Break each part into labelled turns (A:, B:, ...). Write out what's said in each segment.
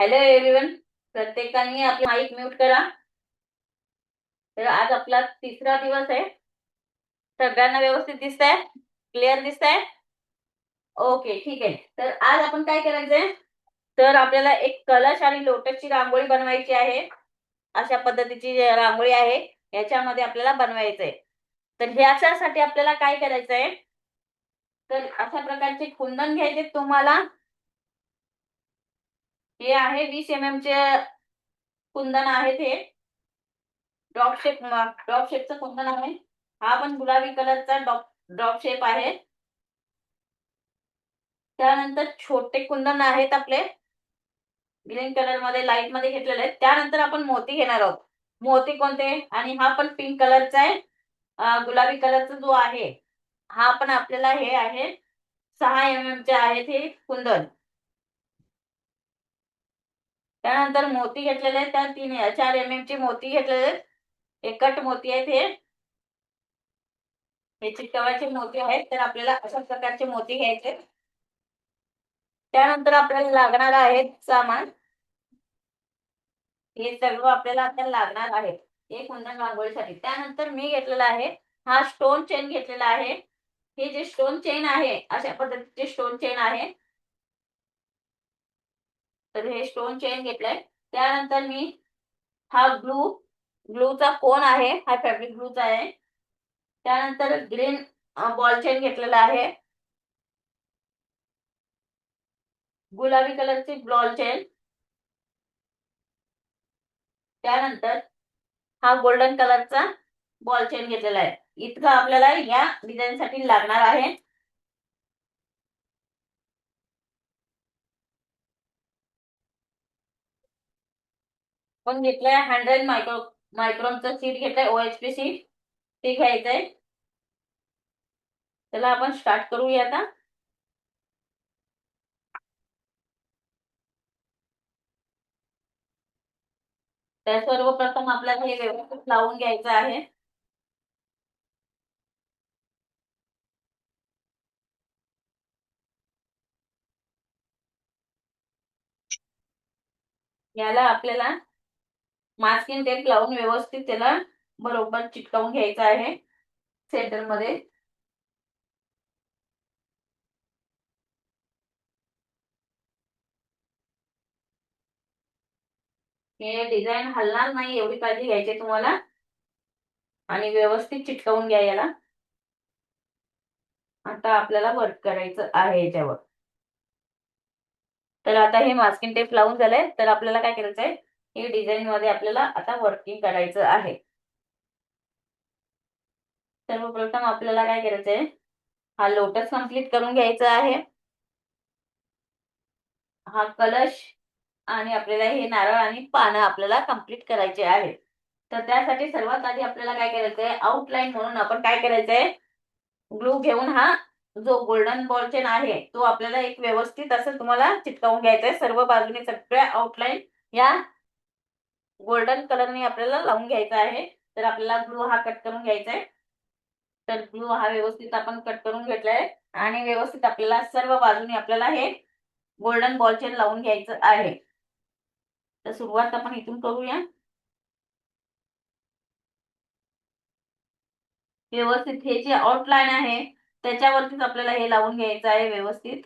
A: Hello everyone. प्रत्येकाने आपली mic mute करा. तर आज आपला तिसरा दिवस आहे. सगळ्यांना व्यवस्थित दिसतंय? क्लिअर दिसतंय? ओके, ठीक आहे. तर आज आपण काय करायचंय, तर आपल्याला एक कलश आणि लोटसची रांगोळी बनवायची आहे. अशा पद्धतीची रांगोळी आहे, याच्यामध्ये आपल्याला बनवायचंय. तर ह्याच्यासाठी आपल्याला काय करायचंय, तर अशा प्रकारचे कुंदन घ्यायचे तुम्हाला. हे आहे 20 चे कुंदन आहेत. हे ड्रॉप शेपचं कुंदन आहे. हा पण गुलाबी कलरचा ड्रॉप शेप आहे. त्यानंतर छोटे कुंदन आहेत आपले, ग्रीन कलर मध्ये लाईट मध्ये घेतलेले आहेत. त्यानंतर आपण मोती घेणार आहोत. मोती कोणते? आणि हा पण पिंक कलरचा आहे. गुलाबी कलरचा जो आहे हा पण आपल्याला हे आहे 6 चे आहेत हे कुंदन. त्यानंतर मोती घेतलेले आहेत, त्या 4 चे मोती घेतलेले आहेत. हे कट मोती आहेत. हे चिकटवायचे मोती आहेत. तर आपल्याला अशा प्रकारचे मोती घ्यायचे. त्यानंतर आपल्याला लागणार आहे सामान. हे सर्व आपल्याला आता लागणार आहे एक कुंदन रांगोळीसाठी. त्यानंतर मी घेतलेला आहे हा स्टोन चेन घेतलेला आहे. हे जे स्टोन चेन आहे, अशा पद्धतीचे स्टोन चेन आहे. तर हे स्टोन चेन घेतलंय. त्यानंतर मी हा ग्लूचा कोन आहे, हा फॅब्रिक ग्लूचा आहे. त्यानंतर ग्रीन बॉल चेन घेतलेला आहे. गुलाबी कलरची बॉल चेन. त्यानंतर हा गोल्डन कलरचा बॉल चेन घेतलेला आहे. इतकं आपल्याला या डिझाईन साठी लागणार आहे. पण घेतलंय 100 मायक्रॉनचं सीट घेतलंय, OHP सीट. ते घ्यायचंय. त्याला आपण स्टार्ट करूया आता. तर सर्वप्रथम आपल्याला हे व्यवस्थित लावून घ्यायचं आहे. याला आपल्याला मास्किंग टेप लावून व्यवस्थित त्याला बरोबर चिटकावून घ्यायचं आहे सेंटर मध्ये. हे डिझाईन हलणार नाही एवढी काळजी घ्यायची तुम्हाला, आणि व्यवस्थित चिटकावून घ्या याला. आता आपल्याला वर्क करायचं आहे याच्यावर. तर आता हे मास्किंग टेप लावून झालंय. तर आपल्याला काय करायचंय, हे डिझाईन मध्ये आपल्याला आता वर्किंग करायचं आहे. सर्वप्रथम आपल्याला काय करायचंय, हा लोटस कंप्लीट करून घ्यायचा आहे. हा कलश आणि आपल्याला हे नारळ आणि पानं आपल्याला कंप्लीट करायचे आहे. तर त्यासाठी सर्वात आधी आपल्याला काय करायचंय, आउटलाईन म्हणून आपण काय करायचंय, ग्लू घेऊन हा जो गोल्डन बॉल चेन आहे तो आपल्याला एक व्यवस्थित असं तुम्हाला चिटकावून घ्यायचा आहे. सर्व बाजूने सगळ्या आउटलाईन या गोल्डन कलरने आपल्याला लावून घ्यायचा आहे. तर आपल्याला ग्लू हा कट करून घ्यायचा आहे. तर ग्लू हा व्यवस्थित आपण कट करून घेतलाय, आणि व्यवस्थित आपल्याला सर्व बाजूने आपल्याला हे गोल्डन बॉल चेन लावून घ्यायचं आहे. तर सुरुवात आपण इथून करूया. व्यवस्थित हे जे आउटलाईन आहे त्याच्यावरतीच आपल्याला हे लावून घ्यायचं आहे व्यवस्थित.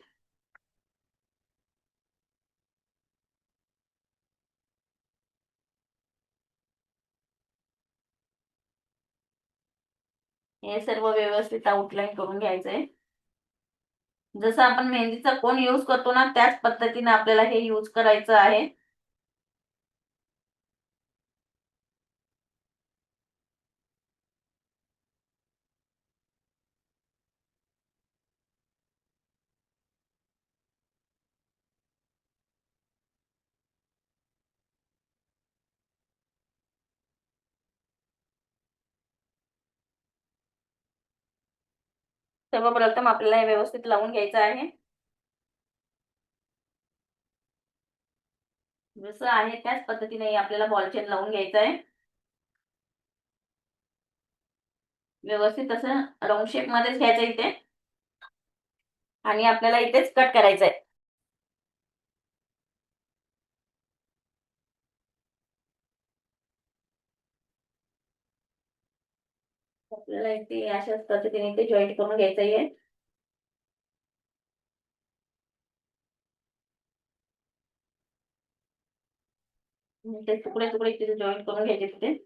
A: हे सर्व व्यवस्थित आउटलाईन करून घ्यायचंय. जसं आपण मेहंदीचा कोन यूज करतो ना, त्याच पद्धतीने आपल्याला हे यूज करायचं आहे. सर्वप्रथम आपल्याला हे व्यवस्थित लावून घ्यायचं आहे. जसं आहे त्याच पद्धतीने आपल्याला बॉल चेन लावून घ्यायचं आहे. व्यवस्थित असं राऊंड शेप मध्येच घ्यायचं इथे, आणि आपल्याला इथेच कट करायचंय. आपल्याला इथे अशाच पद्धतीने ते जॉईंट करून घ्यायचं आहे. ते तुकडे तुकडे तिथे जॉईंट करून घ्यायचे तिथे.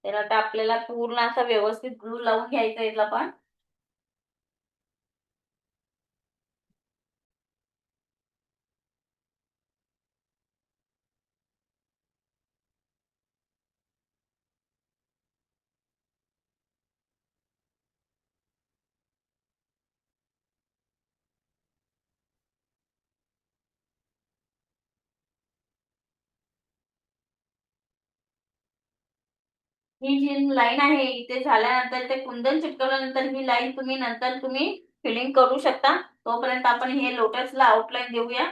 A: तर आता आपल्याला पूर्ण असा व्यवस्थित ग्लू लावून घ्यायचा आहे याला पण. ही जी लाईन आहे इथे झाल्यानंतर ते कुंदन चिटकवल्यानंतर ही लाईन तुम्ही फिलिंग करू शकता. तोपर्यंत आपण हे लोटसला आउटलाईन देऊया.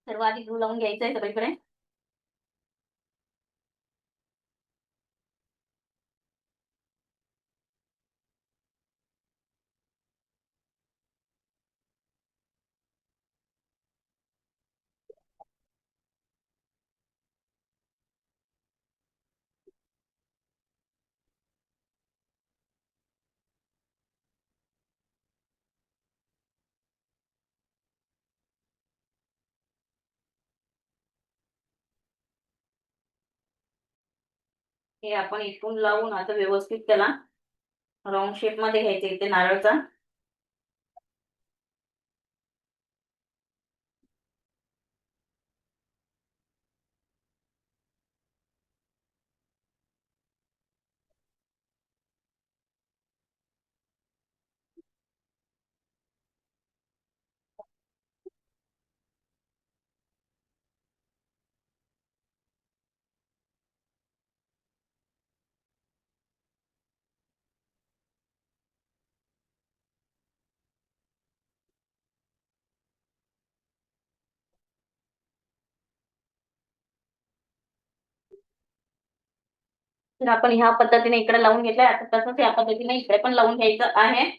A: सर्व आधी ग्लू लावून घ्यायचं आहे सगळीकडे. हे आपण इथून लावून आता व्यवस्थित त्याला राऊंड शेप मध्ये घ्यायचं इथे नारळचा. तर आपण ह्या पद्धतीने इकडे लावून घेतलंय. आता तसंच या पद्धतीने इकडे पण लावून घ्यायचं आहे.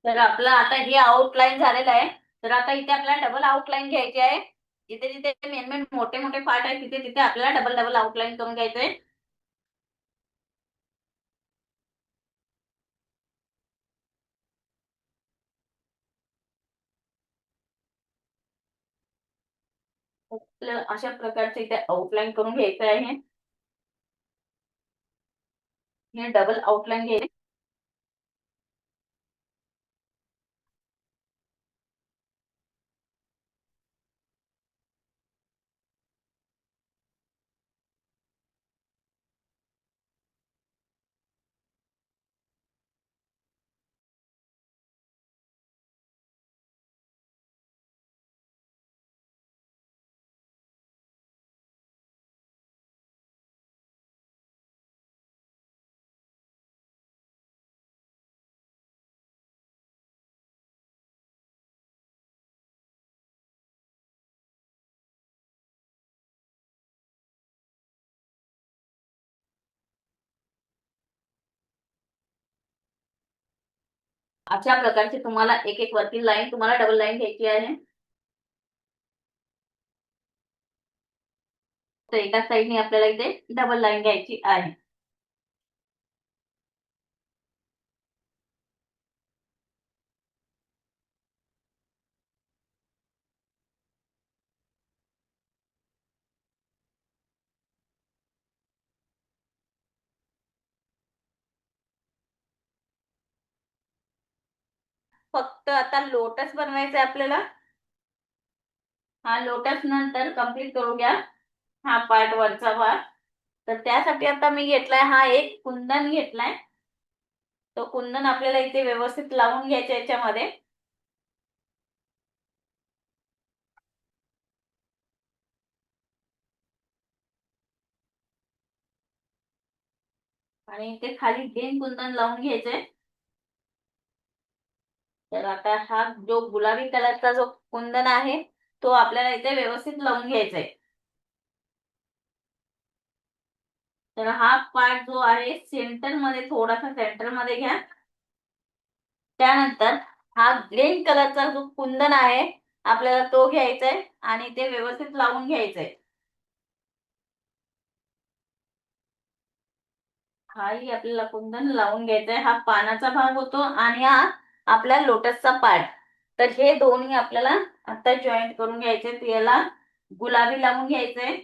A: तर आपलं आता हे आउटलाईन झालेलं आहे. तर आता इथे आपल्याला डबल आउटलाईन घ्यायची आहे. जिथे जिथे मेन मेन मोठे मोठे पार्ट आहेत तिथे तिथे आपल्याला डबल डबल आउटलाईन करून घ्यायचंय. आपल्याला अशा प्रकारचे इथे आउटलाईन करून घ्यायचं आहे. हे डबल आउटलाईन घ्यायचे. अशा प्रकारची तुम्हाला एक एक वरती लाईन तुम्हाला डबल लाईन घ्यायची आहे. तर एका साईडने आपल्याला इथे डबल लाईन घ्यायची आहे. फक्त आता लोटस बनवायचा आहे आपल्याला. हा लोटस नंतर कम्प्लीट करू घ्या हा पार्ट वरचा भाग. तर त्यासाठी आता मी घेतलाय हा एक कुंदन घेतलाय. तो कुंदन आपल्याला इथे व्यवस्थित लावून घ्यायचा याच्यामध्ये. आणि इथे खाली ग्रीन कुंदन लावून घ्यायचंय. तर आता हा जो गुलाबी कलरचा जो कुंदन आहे तो आपल्याला इथे व्यवस्थित लावून घ्यायचा आहे. तर हा पार्ट जो आहे सेंटर मध्ये, थोडासा सेंटर मध्ये घ्या. त्यानंतर हा ग्रीन कलरचा जो कुंदन आहे आपल्याला तो घ्यायचा आहे आणि ते व्यवस्थित लावून घ्यायचंय. हाही आपल्याला कुंदन लावून घ्यायचा आहे. हा पानाचा भाग होतो आणि हा आपल्या लोटसचा पार्ट. तर हे दोन्ही आपल्याला आता जॉईंट करून घ्यायचे. याला गुलाबी लावून घ्यायचंय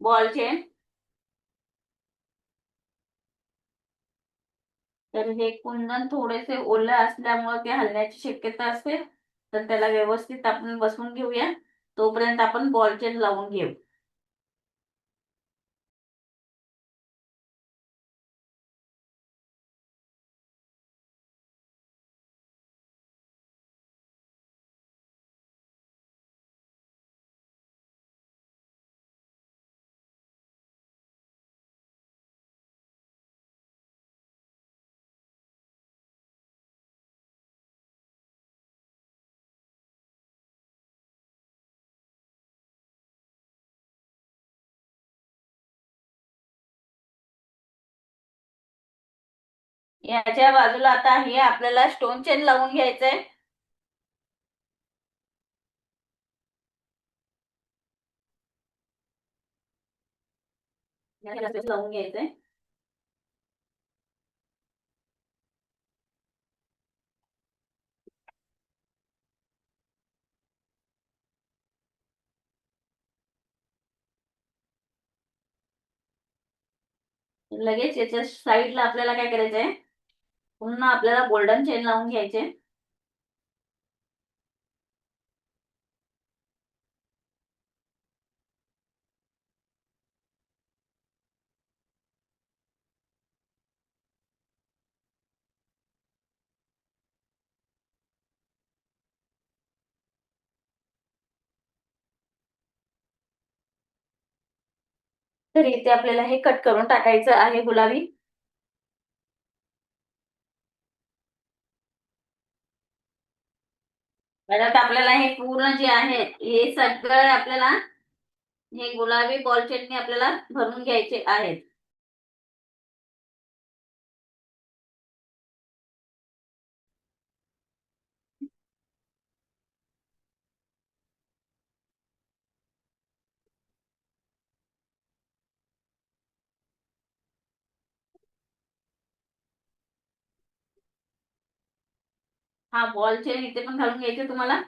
A: बॉलचे. तर हे कुंदन थोडेसे ओले असल्यामुळे ते हलण्याची शक्यता असते. तर त्याला व्यवस्थित आपण बसवून घेऊया. तोपर्यंत आपण बॉल चेन लावून घेऊ. याच्या बाजूला आता हे आपल्याला स्टोन चेन लावून घ्यायचंय. लावून घ्यायचंय. लगेच याच्या साईडला आपल्याला काय करायचंय, पुन्हा आपल्याला गोल्डन चेन लावून घ्यायचे. तर इथे आपल्याला हे कट करून टाकायचं आहे गुलाबी. परत आपल्याला हे पूर्ण जे आहे हे सगळं आपल्याला हे गुलाबी बॉल चेनने आपल्याला भरून घ्यायचे आहेत. हा बॉल चेन इथे पण घालून घ्यायचे तुम्हाला.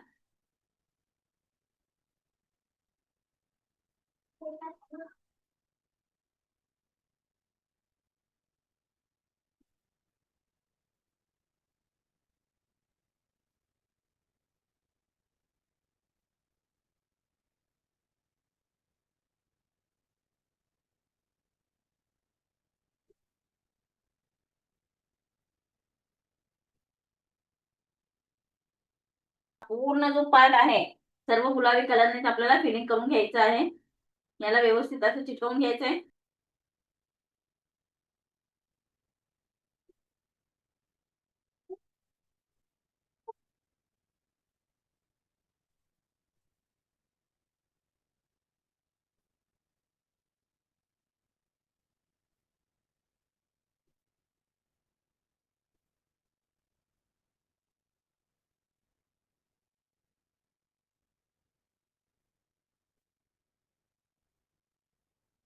A: पूर्ण जो पार्ट आहे सर्व गुलाबी कलरने आपल्याला फिलिंग करून घ्यायचं आहे. याला व्यवस्थित असं चिटकवून घ्यायचंय.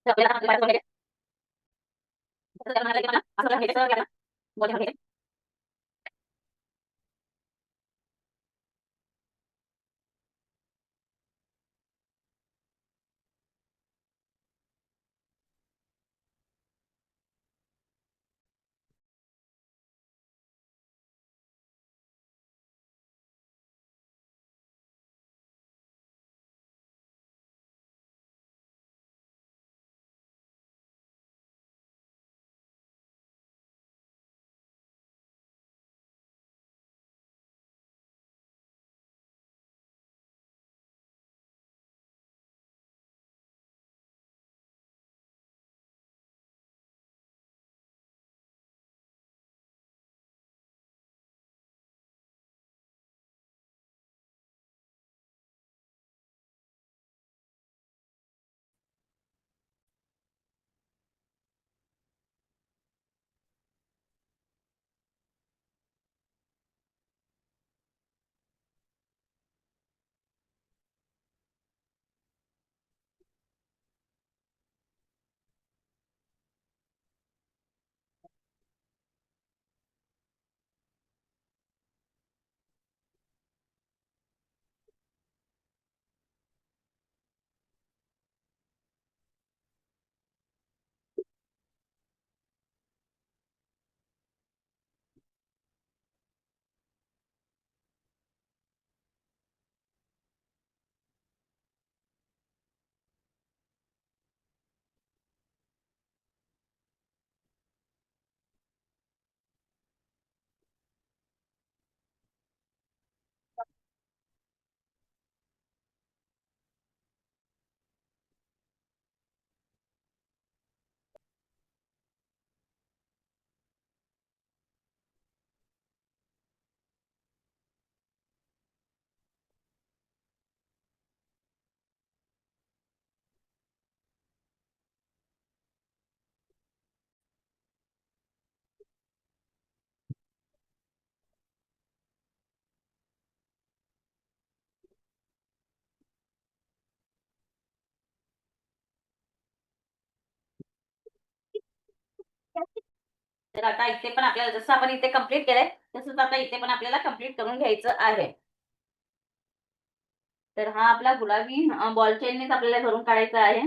A: तर आपल्याला हा पार्ट घ्यायचा. असं घ्यायचं, असं घ्यायचं. बॉल घ्यायचं. तर आता इथे पण आपल्याला जसं आपण इथे कम्प्लीट केलंय तसंच आता इथे पण आपल्याला कम्प्लीट करून घ्यायचं आहे. तर हा आपला गुलाबी बॉल चेननेच आपल्याला भरून काढायचा आहे.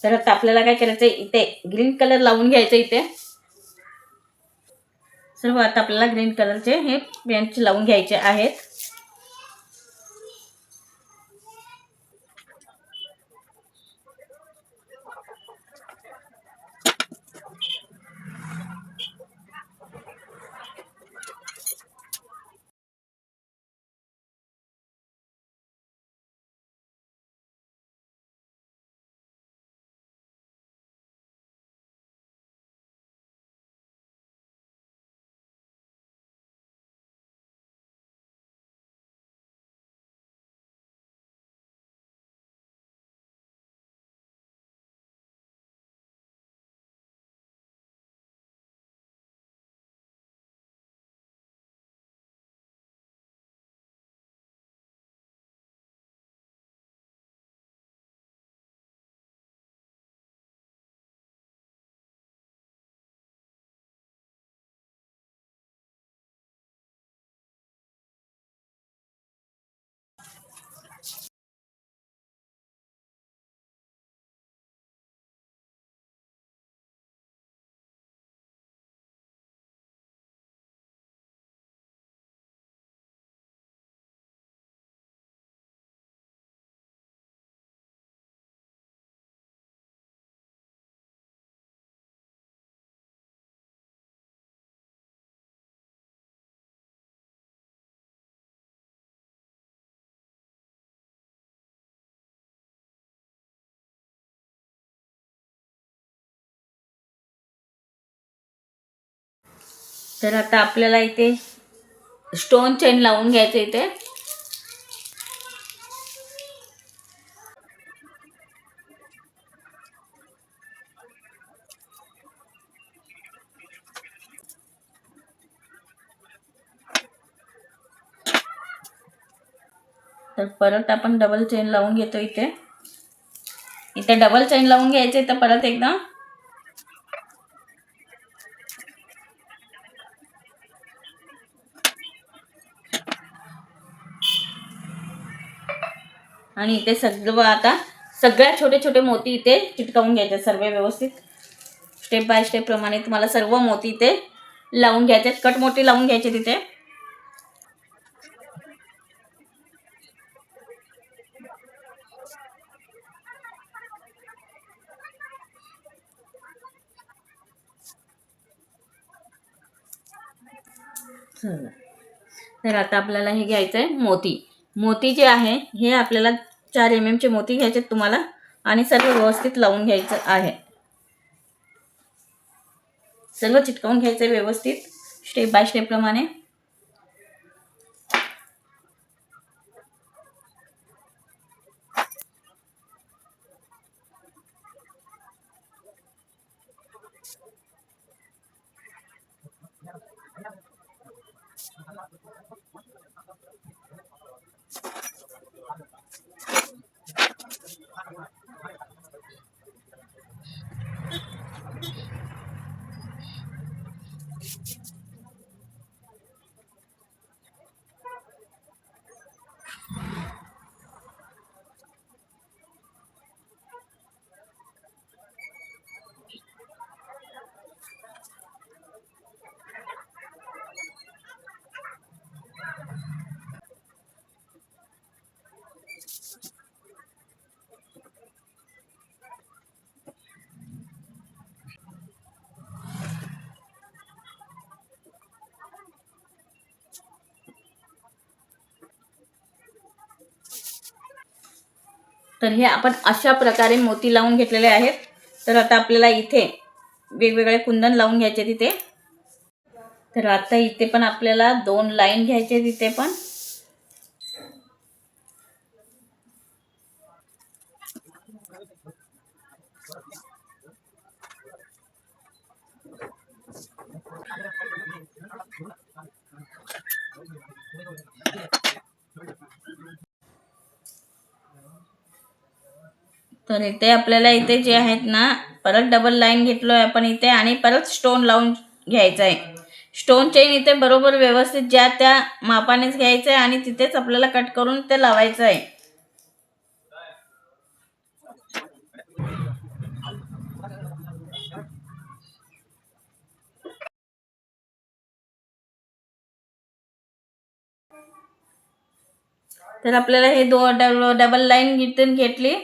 A: तर आता आपल्याला काय करायचं, इथे ग्रीन कलर लावून घ्यायचं. इथे सर्व आता आपल्याला ग्रीन कलरचे हे पेंट लावून घ्यायचे आहेत. तर आता आपल्याला इथे स्टोन चेन लावून घ्यायचं. इथे तर परत आपण डबल चेन लावून घेतो. इथे इथे डबल चेन लावून घ्यायचे. तर परत एकदा आणि इथे सगळ्या छोटे छोटे मोती इथे चिटकावून घ्यायचे. सर्व व्यवस्थित स्टेप बाय स्टेप प्रमाणे तुम्हाला सर्व मोती इथे लावून घ्यायचे. कट मोती लावून घ्यायचे तिथे. तर आता आपल्याला हे घ्यायचं आहे मोती जे आहे हे आपल्याला 4 mm चे मोती घ्यायचे तुम्हाला आणि सर्व व्यवस्थित लावून घ्यायचं आहे. सर्व चिटकावून घ्यायचं व्यवस्थित स्टेप बाय स्टेप प्रमाणे. तर हे आपण अशा प्रकारे मोती लावून घेतलेले आहेत. तर आता आपल्याला इथे वेगवेगळे कुंदन लावून घ्यायचे तिथे. तर आता इथे पण आपल्याला 2 लाईन घ्यायचे तिथे पण. तर इथे आपल्याला इथे जे आहेत ना परत डबल लाईन घेतलोय आपण इथे आणि परत स्टोन लावून घ्यायचा आहे. स्टोन चेन इथे बरोबर व्यवस्थित ज्या त्या मापानेच घ्यायचं आहे आणि तिथेच आपल्याला कट करून ते लावायचं आहे. तर आपल्याला हे डबल लाईन इथून घेतली.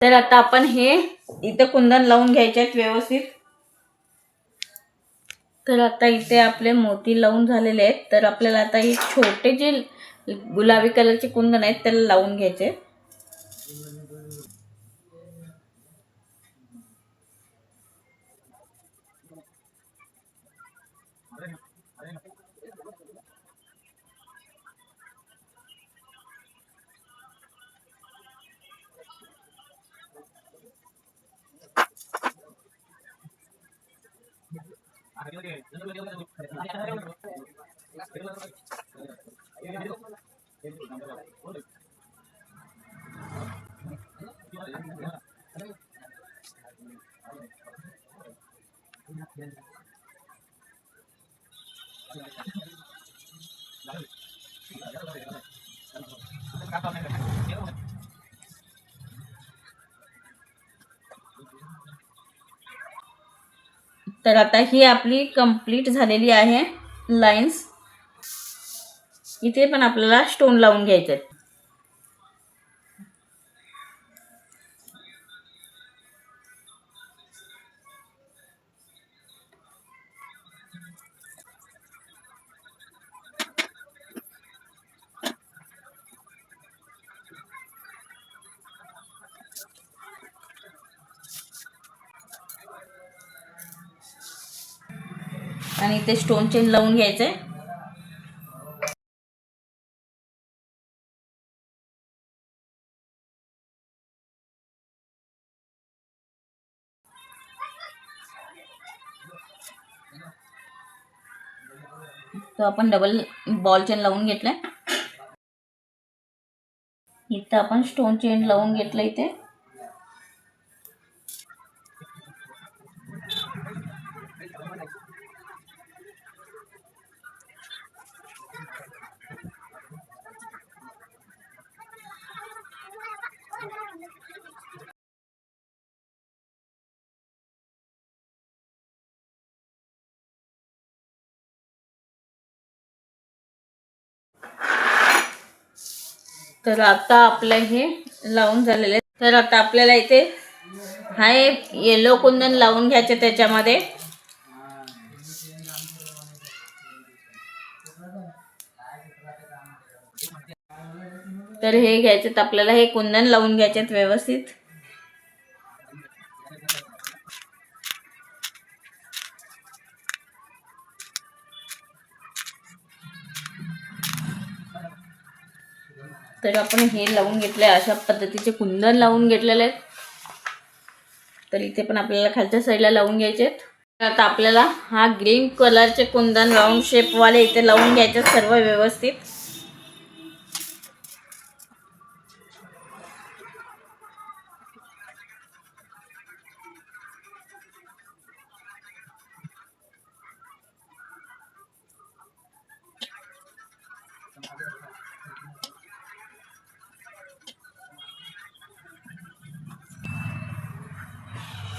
A: तर आता आपण हे इथं कुंदन लावून घ्यायचे आहेत व्यवस्थित. तर आता इथे आपले मोती लावून झालेले आहेत. तर आपल्याला आता हे छोटे जे गुलाबी कलरचे कुंदन आहेत त्याला लावून घ्यायचे. तर आता ही आपली कंप्लीट झालेली आहे लाईन्स. इथे पण आपल्याला स्टोन लावून घ्यायचे आहेत. आणि इथे स्टोन चेन लावून घ्यायचंय. तो आपण डबल बॉल चेन लावून घेतलाय. इथं आपण स्टोन चेन लावून घेतलं इथे. तर आता आपलं हे लावून झालेलं आहे. तर आता आपल्याला इथे हा येलो कुंदन लावून घ्यायचे त्याच्यामध्ये. तर हे घ्यायचे आपल्याला, हे कुंदन लावून घ्यायचे व्यवस्थित. तर आपण हे लावून घेतले, अशा पद्धतीचे कुंदन लावून घेतलेले आहेत. तर इथे पण आपल्याला खालच्या साईडला लावून घ्यायचे. आता आपल्याला हा ग्रीन कलरचे कुंदन राऊंड शेप वाले इथे लावून घ्यायचे सर्व व्यवस्थित.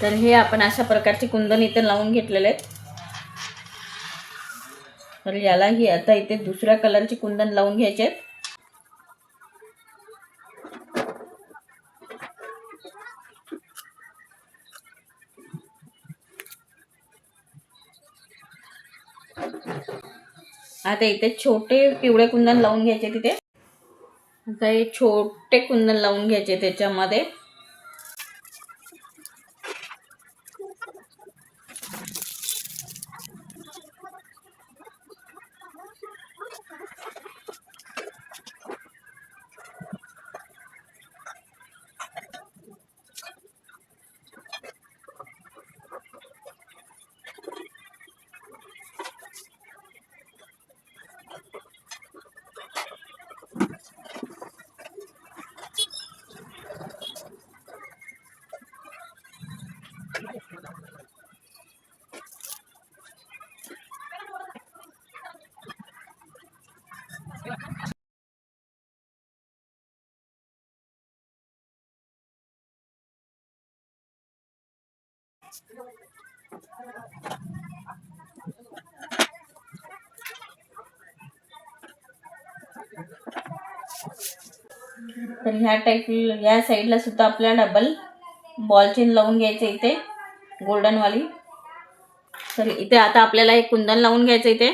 A: तर हे आपण अशा प्रकारचे कुंदन इथे लावून घेतलेले आहेत. तर यालाही आता इथे दुसऱ्या कलरचे कुंदन लावून घ्यायचे आहेत. आता इथे छोटे पिवळे कुंदन लावून घ्यायचे तिथे. आता हे छोटे कुंदन लावून घ्यायचे त्याच्यामध्ये. तर ह्या टाईप या साईडला सुद्धा आपल्याला डबल बॉल चेन लावून घ्यायचं इथे गोल्डनवाली. तर इथे आता आपल्याला एक कुंदन लावून घ्यायचं इथे.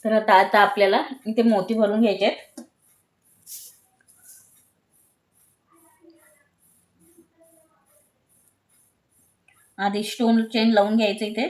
A: तर आता आपल्याला इथे मोती भरून घ्यायचे आहेत. आधी स्टोन चेन लावून घ्यायचं इथे.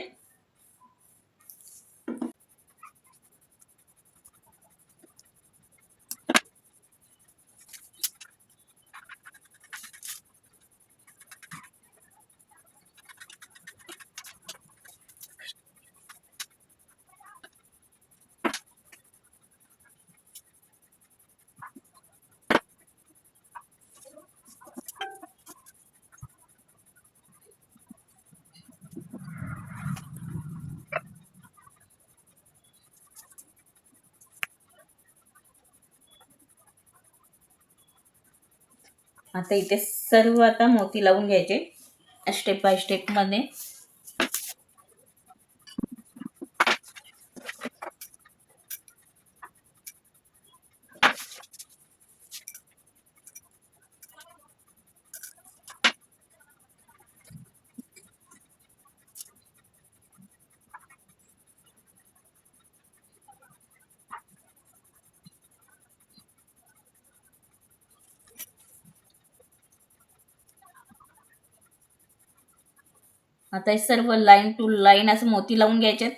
A: आता इथे सर्व आता मोती लावून घ्यायचे स्टेप बाय स्टेप मध्ये. आता हे सर्व लाईन टू लाईन असं मोती लावून घ्यायचेत.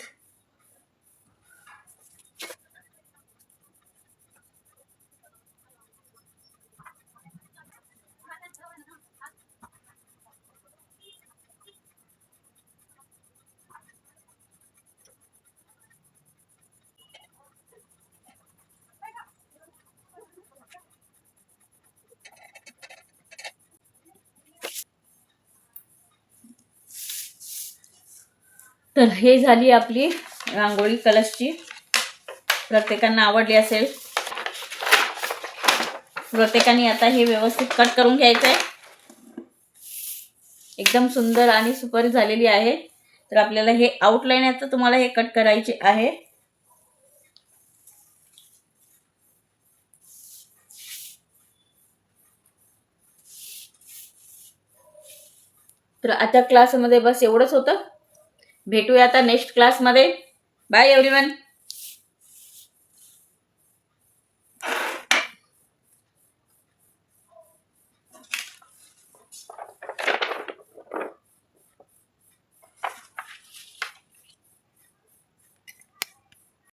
A: तर हे झाली आपली रांगोळी कलशची. प्रत्येकांना आवडली असेल. प्रत्येकाने आता हे व्यवस्थित कट करून घ्यायचंय. एकदम सुंदर आणि सुपर झालेली आहे. तर आपल्याला हे आउटलाईन आता तुम्हाला हे कट करायचे आहे. तर आता क्लासमध्ये बस एवढंच होतं. भेटूया आता नेक्स्ट क्लासमध्ये. Bye everyone.